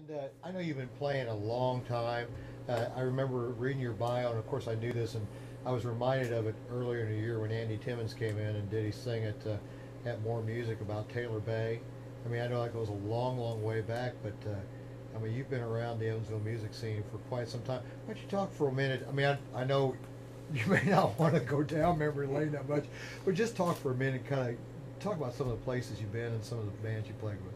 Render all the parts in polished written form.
And I know you've been playing a long time. I remember reading your bio, and of course I knew this, and I was reminded of it earlier in the year when Andy Timmons came in and did his thing at More Music about Taylor Bay. I mean, I know that goes a long, long way back, but I mean, you've been around the Evansville music scene for quite some time. Why don't you talk for a minute? I mean, I know you may not want to go down memory lane that much, but just talk for a minute, kind of talk about some of the places you've been and some of the bands you played with.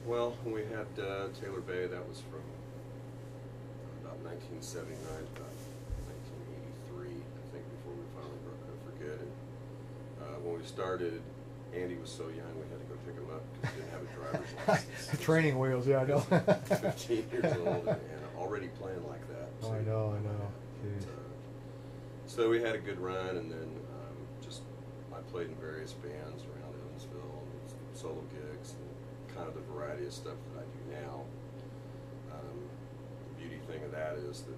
Well, when we had Taylor Bay, that was from about 1979 to about 1983, I think, before we finally broke up for good. And when we started, Andy was so young we had to go pick him up because he didn't have a driver's license. Training wheels, yeah, I know. 15 years old and already playing like that. So, I know. So we had a good run, and then I played in various bands around Evansville, and solo gigs, and kind of the variety of stuff that I do now. The beauty thing of that is that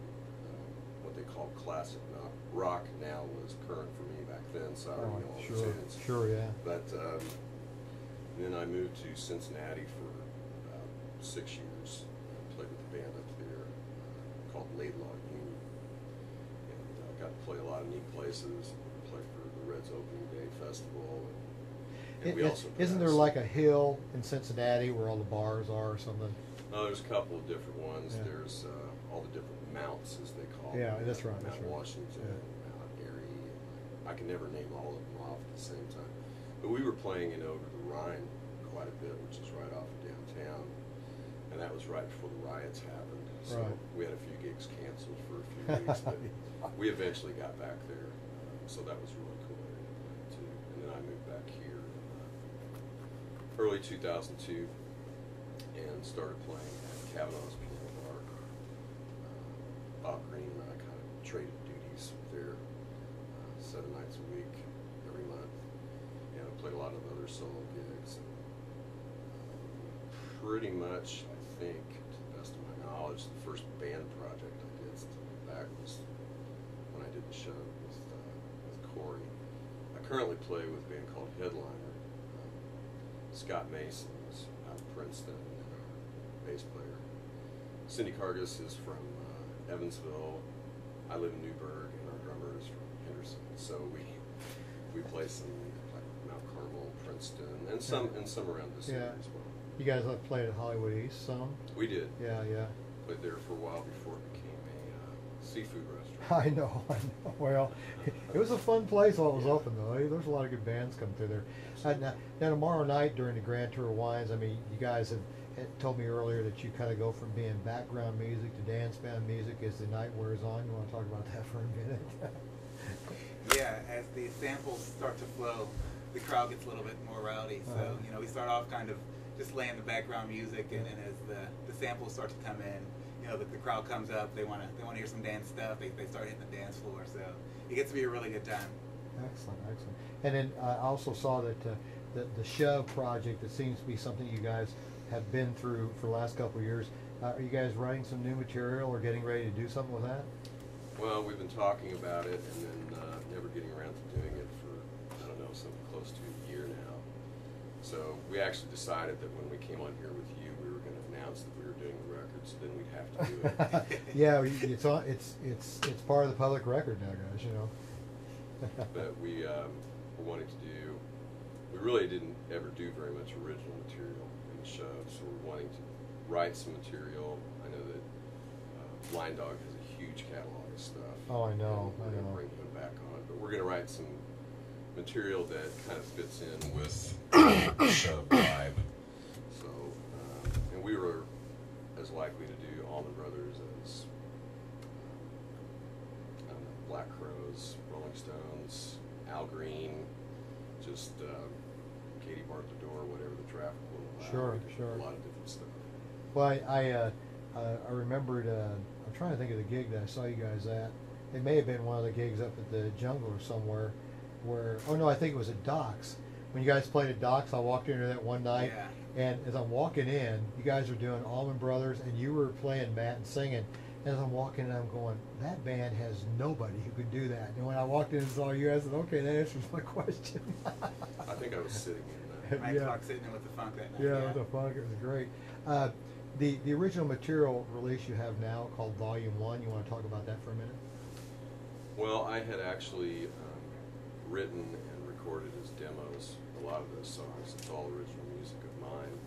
what they call classic rock now was current for me back then, so I already know all the tunes. Sure, yeah. But then I moved to Cincinnati for about 6 years. I played with a band up there called Laidlaw Union, and got to play a lot of neat places. Played for the Reds Opening Day Festival. And we also isn't there like a hill in Cincinnati where all the bars are or something? Oh, there's a couple of different ones. Yeah. There's all the different mounts, as they call them. Yeah, that's right. Mount Washington, Mount Erie. I can never name all of them off at the same time. But we were playing over the Rhine quite a bit, which is right off of downtown. And that was right before the riots happened. So we had a few gigs canceled for a few weeks, but we eventually got back there. So that was really cool area to play too. And then I moved back here early 2002 and started playing at Kavanaugh's Piano Bar. Bob Green and I kind of traded duties there 7 nights a week every month, and I played a lot of other solo gigs. Pretty much, I think, to the best of my knowledge, the first band project I did since I went back was when I did the show with Corey. I currently play with a band called Headliner. Scott Mason is out of Princeton, and our bass player. Cindy Cargus is from Evansville. I live in Newburgh, and our drummer is from Henderson. So we play some like Mount Carmel, Princeton, and some around this area as well. You guys played at Hollywood East some? We did. Yeah. Played there for a while before it became a seafood restaurant. I know. Well, it was a fun place while it was open, though. There's a lot of good bands come through there. Now, tomorrow night during the Grand Tour of Wines, I mean, you guys have told me earlier that you kind of go from being background music to dance band music as the night wears on. You want to talk about that for a minute? Yeah, as the samples start to flow, the crowd gets a little bit more rowdy. So, we start off kind of just laying the background music, and as the samples start to come in, the crowd comes up, they want to hear some dance stuff, they start hitting the dance floor, so it gets to be a really good time. Excellent. And then I also saw that the Shove project, that seems to be something you guys have been through for the last couple of years. Are you guys writing some new material or getting ready to do something with that? Well, we've been talking about it and then never getting around to doing it for, I don't know, something close to a year now. So we actually decided that when we came on here with you, we were going to announce that we were doing the records, then we'd have to do it. Yeah, it's part of the public record now, guys, But we wanted to do, we really didn't ever do very much original material in the show, so we're wanting to write some material. I know that Blind Dog has a huge catalog of stuff. Oh, I know. We're going to bring them back on, but we're going to write some material that kind of fits in with the show vibe. So, and we were as likely to do Allman Brothers as I don't know, Black Crowes, Rolling Stones, Al Green, just Katie Barred the Door, whatever the traffic will allow. Sure. A lot of different stuff. Well, I remembered. I'm trying to think of the gig that I saw you guys at. It may have been one of the gigs up at the Jungle or somewhere. I think it was at Doc's. When you guys played at Doc's, I walked into that one night, and as I'm walking in, you guys were doing Allman Brothers, and you were playing Matt and singing. And as I'm walking in, I'm going, that band has nobody who could do that. And when I walked in and saw you, I said, okay, that answers my question. I think I was sitting in that. Mike Clark sitting in with the funk that night. Yeah, with the funk, it was great. The original material release you have now called Volume 1, you want to talk about that for a minute? Well, I had actually written and recorded as demos a lot of those songs. It's all original music of mine.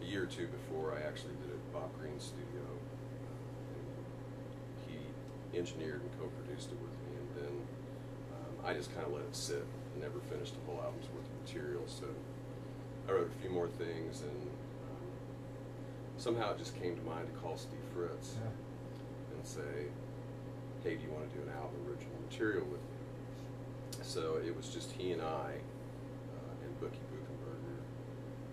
A year or two before, I actually did it at Bob Green's studio. And he engineered and co-produced it with me, and then I just kind of let it sit and never finished a whole album's worth of material. So I wrote a few more things, and somehow it just came to mind to call Steve Fritz and say, hey, do you want to do an album of original material with me? So it was just he and I and Bookie Buchenberger.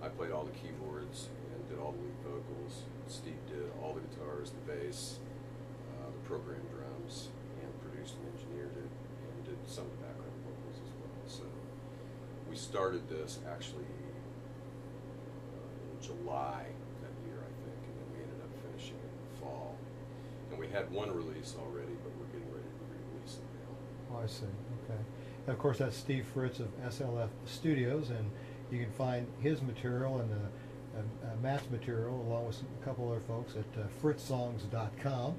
I played all the keyboards and did all the lead vocals. Steve did all the guitars, the bass, the programmed drums, and produced and engineered it, and did some of the background vocals as well. So we started this actually in July that year, I think, and then we ended up finishing it in the fall. And we had one release already, but we're getting ready to re-release it now. Oh, I see. Okay. And of course, that's Steve Fritz of SLF Studios, and you can find his material and Matt's material along with a couple other folks at fritzsongs.com.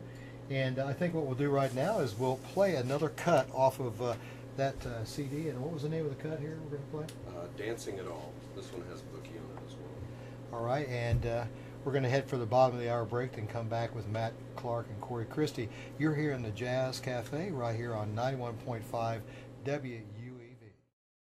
And I think what we'll do right now is we'll play another cut off of that CD. And what was the name of the cut here we're going to play? Dancing It All. This one has Bookie on it as well. All right, and we're going to head for the bottom of the hour break and come back with Matt Clark and Corey Christy. You're here in the Jazz Cafe right here on 91.5 WUEV.